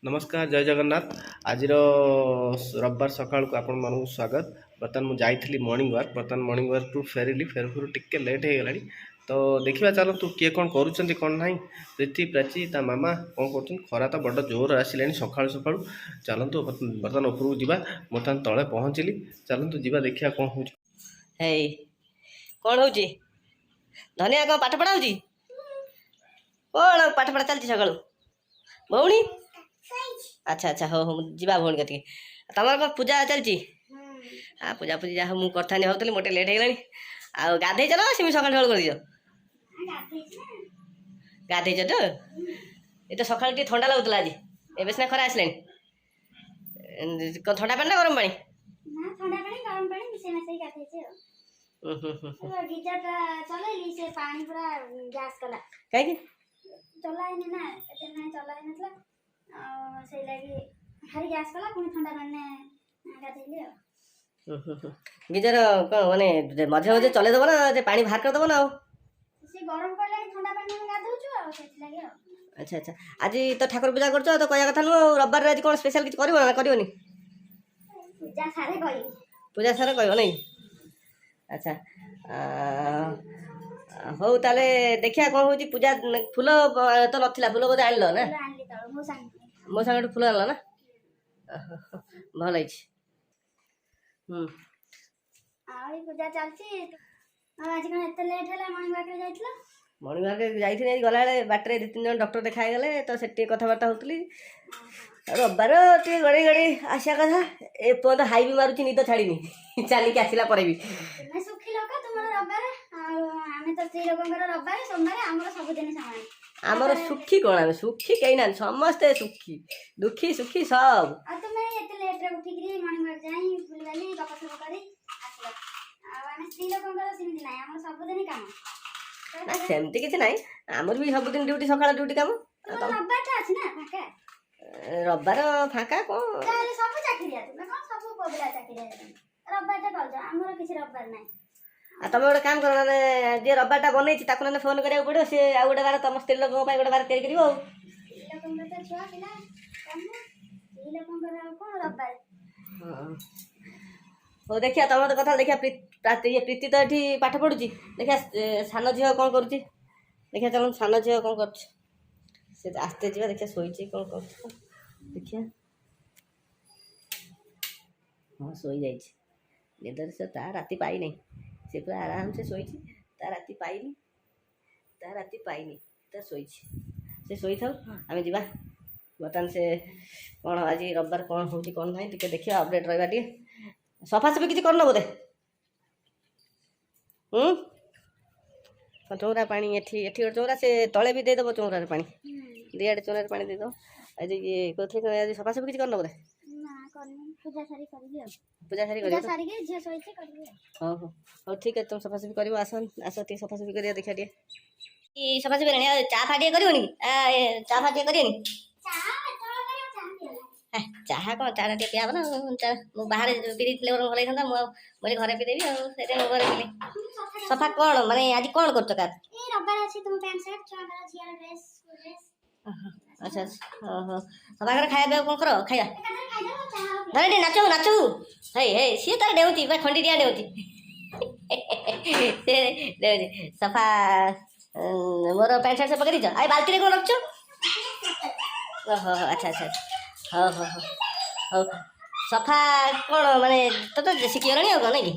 नमस्कार जय जगन्नाथ। आज रविवार सकाल को आपण मानू स्वागत। बर्तमान मुझे मॉर्निंग वाक बर्तमान मॉर्निंग वाक टू फेरिली फेर टिके लेट हो गला। तो देखा चलतु किए कौन करुँच कौन ना प्रीति प्राची ता मामा कौन कर खरा तो बड़ जोर आसिले सका सका। चलतु बर्तमान उपरକୁ ଯିବା। बर्तमान तले पहुँचली। चलतु ଯିବା देखिया कौन हो कौन हो धनिया कौन पाठ पढ़ा कौन पाठ पढ़ा चलती सका भौणी। अच्छा अच्छा हो जीवा भौणी कति तुम कौन पूजा चलती। हाँ पूजा पूजी जहाँ मुझे करता भावती मोटे लेट हो गला। गाधे ना सेम सका ढोल कर गाधे तो ये तो सका ठंडा लगुला आज एवं सीना खरा आसला ठंडा पानी ना गरम पानी कहीं गिजर कौन माने मझे मझे चले दब ना पानी बाहर कर दब ना। अच्छा अच्छा आज तो ठाकुर पूजा कर तो कह कथा नुह रविवार आज कौन स्पेशल किसी कर पूजा सारा कह नहीं। अच्छा हो ताले देखिया कौन हो पूजा फूल तो नथिला फूल बोधे आनल ना मो सांग फूल आनल ना भल पूजा चलती आज कौन एत लेट है मॉर्निंग वाक रे जाइतला मॉर्निंग वाक जाइथिनी गला बाटरे 2-3 जन डॉक्टर देखाई गले तो से कथबार्ता होतली रविवार टे गड़ी गड़ी आसिया कथा ए पर्यंत हाई भी मारुची निद छाड़ीनी चलिक आसला पर भी तुम सुखी लोक तुम रविवार आमे तो स्त्री लोकंकर रविवार सोमवार हमर सब दिन समान आमर सुखी कौन आम सुखी कहीं ना समस्ते सुखी दुखी सुखी सब आ तुम एत लेट रे उठी करी मॉर्निंग वाक जाई बुलवाली गप सब करी आसला आ आमे स्त्री लोकंकर सिमिति नाही हमर सब दिन काम ना सेमती किसी ना आमर भी सब दिन ड्यूटी सकाळ ड्यूटी काम रविवार ता अछि ना फाका रविवार फाका कौन ताले सब चाकरिया तुम कौन सब पबला चाकरिया रविवार ता कल हमर किसी रविवार नाही। आ तुम गोटे काम कर ना जे रविवार बन ना फोन करा पड़ो सी आ गोटे बार तुम स्त्री लोक गोटे बार तैयारी कर छुआ पिला स्त्री लोकंकर कौन रविवार हो देखिया तुम तो कथा देखिया ये प्रीति तो ये पाठ पढ़ुची देखिया सान झील कौन कर देखिया चल सान झील कौन कर आसते जा देखिया शोची कौन कर देखिया हाँ शोई जा निदर से ता राति पाई नहीं से पूरा आराम से शोची ता राति पाईनी ता शोची से शोई था आम जा बर्तमान से कौन आज रविवार कौन हो कौन ना टे देखिए अपडेट रहा टे सफासफी किसी करन बोधे चौरा पानी एठी गोटे चौरा से तले भी देदेव चौरार पानी दिआड़े चौरार पानी देदेव आज ये कौन आज सफासफी किसी करन बोधे पूजा सारी हाँ हाँ ठीक है तुम सफासफी कर आस आस टे सफासफी कर देखा टे सफासफी चा फा टे कर चा फा टे कर चाह कौन चाह टे पिया ना मुझे बाहर पी फ्लेवर भल था मुझे घरे पीदेवी घर पी सफा कौन माने आज कौन कर अच्छा सफा कर खाया कौन कर खाया धरे नाचू नाचू हे सी तार डेउची खंडी टिया डेउची सफा मोर पैंट सार्ट सब पकड़ आई बाल्टी कौन रखु ओहो अच्छा अच्छा हाँ हाँ हाँ हाँ सफा कौन माने तो शिखिगलनी कौन नहीं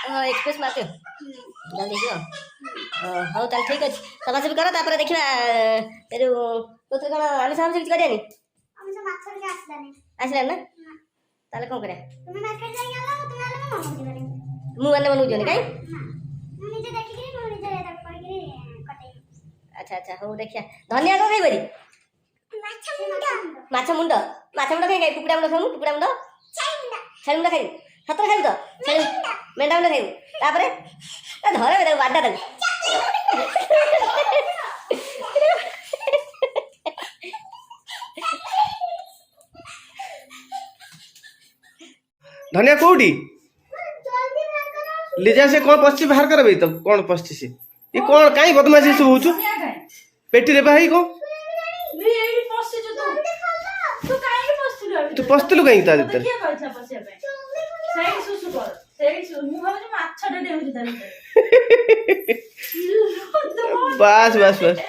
हाँ एक्सप्रेस मारते जल्दी हाँ ताल ठीक अच्छे सफासफी कर तापर देखा जो कौन आमिष आमिष किसी करानी आसला ना ताले कौन करा मुझे बनूँ कहीं अच्छा अच्छा हो देखिया धनिया कौन खाई माछ मुंड खाई कुकुड़ा मुंड खाऊ कुकुड़ा मुंड छेली मुंड खाई सतर खाई तो मेंढा मुंड खाऊ तापर धरे बाडा तक धनिया कौटी लिजा से कौन पश्चिम बाहर कर तो कौन पश्चिम ये कौन कहीं बदमाशी सब हो पेटी रे भाई को ତୁ ପଶିଥିଲୁ କାହିଁକି ତା ଭିତରେ? କିଏ କହିଥିଲା ପଶିବା ପାଇଁ? ସେଇଠି ସୁସୁ କର, ମୁଁ ଭାବୁଛି ମାଛଟେ ଡେଉଁଛି ତା ଭିତରେ। ବାସ୍ ବାସ୍ ବାସ୍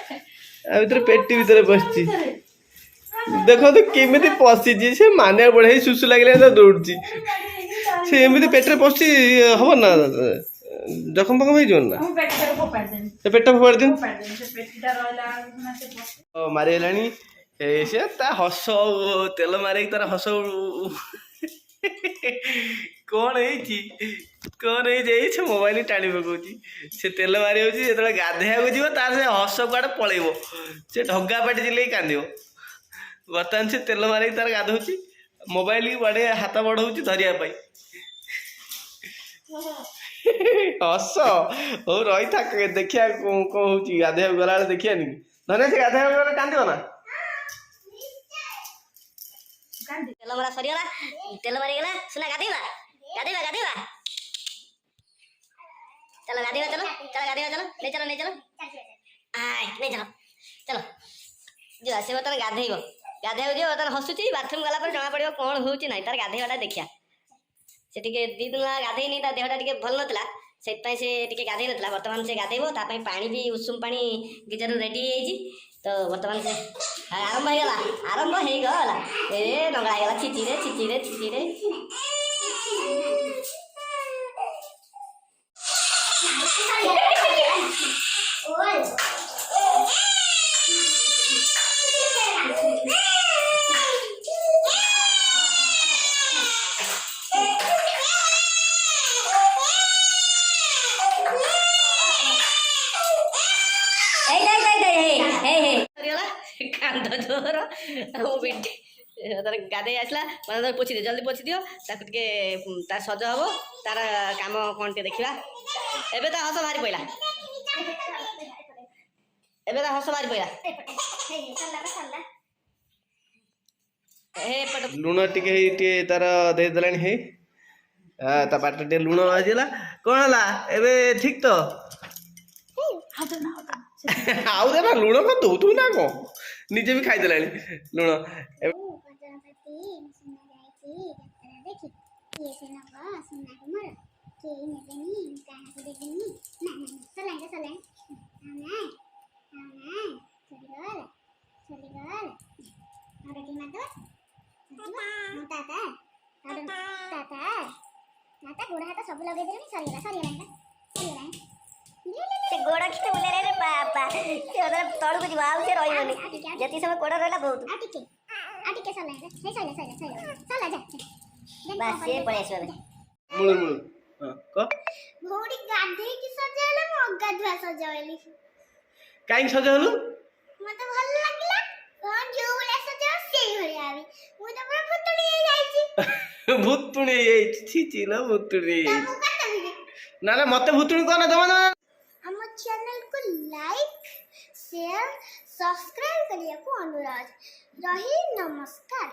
ଆ ଭିତରେ ପେଟି ଭିତରେ ବସିଛି। ଦେଖନ୍ତୁ କେମିତି ପଶିଛି, ସେ ମାନିବାକୁ ପଡେ। ହେଇ ସୁସୁ ଲାଗିଲା ତ ଦୌଡୁଛି। ସେ ଏମିତି ପେଟରେ ପଶି ହବ ନା, ଜଖମ ଫଖମ ହେଇଯିବ ନା। ମୁଁ ପେଟଟାକୁ ଫୋପାଡ଼ିଦେବି, ସେ ପେଟଟା ଫୋପାଡ଼ି ଦିଅ। ସେ ପେଟିଟା ରହିଲା ବେଳକୁ ନା ସେ ମାରି ହେଲାଣି ସେ ତା ହସ ତେଲ ମାରିକି ତାର ହସ କଣ ହେଇଛି ସେ ମୋବାଇଲ ଟାଣି ପକଉଛି। ସେ ତେଲ ମାରି ହଉଛି, ଯେତେବେଳେ ଗାଧେଇବାକୁ ଯିବ ତାର ସେ ହସ କୁଆଡେ ପଳେଇବ। ସେ ଢଗା ପାଟି ଚିଲେଇକି କାନ୍ଦିବ। ବର୍ତ୍ତମାନ ସେ ତେଲ ମାରିକି ତାର ଗାଧଉଛି, ମୋବାଇଲ ବାଡ଼େ ହାତ ବଢଉଛି ଧରିବା ପାଇଁ। ହସ ହଉ ରହିଥା, ଦେଖିବା କଣ ହଉଛି। ଗାଧେଇବାକୁ ଗଲାବେଳେ ଦେଖିବାନି କି? ଧନେ ସେ ଗାଧେଇବାକୁ ଗଲେ କାନ୍ଦିବ ନା? ତେଲ ମରା ସରିଗଲା, ତେଲ ମାରିଗଲା। ସୁନା ଗାଧେଇବା ଗାଧେଇବା ଗାଧେଇବା, चलो गाड़ी में चलो, चलो गाड़ी में चलो, ले चलो आय नहीं चलो चलो जो आसे बर्तन गाधेब गाधेब जो बर्तन हसुची बाथरूम गला पर जमा पड़ो कौन हो तार गाधेवाटा देखिया। से टी 2 दिन गाधे नहीं, देहटा टी भल नाला से टी गाधे ना। बर्तमान से गाधेब, पानी भी उषुम पानी गिजर रेडी हो। तो बर्तमान से आरंभ हो गला ए नंगला गला छिचिरे छिचिरे छिचिरे। कांद जोर गाधे आसला मैंने पोछि दियो, जल्दी पोछि दियो ताकू टे तार सज हम तार काम कौन टे देखा। एबे तो हस बाहरी पड़ा, एबे तो हस बाहरी पड़ा। लुण टे तार दे देलानी हे ता पाटे टे लुण आजिला कोन हला एबे ठीक तो आउ दे ना लुण को दउ तू ना को निजे भी खाई देलानी लुण गोड़ हाथ सब लगे देनी सरीगला से गोड़ा किते बुले रे बाबा से ओदर तळु को जीवा से रहिबनी जति समय गोड़ा रहला बहुत आ टिके सला हे सला जा बस से पळे आसबे मुळ मुळ हां को भौडी गाधे की सजाले म गाधवा सजावेली काई सजावलु मते भल लागला कोन जो बोले सजा से हो आवी मु तो पूरा भूतुणी जाईची भूतुणी छी छी ना भूतुणी तब करता भी ना ना मते भूतुणी कोना जमा ना। हम चैनल को लाइक शेयर सब्सक्राइब करिए को अनुरोध रही। नमस्कार।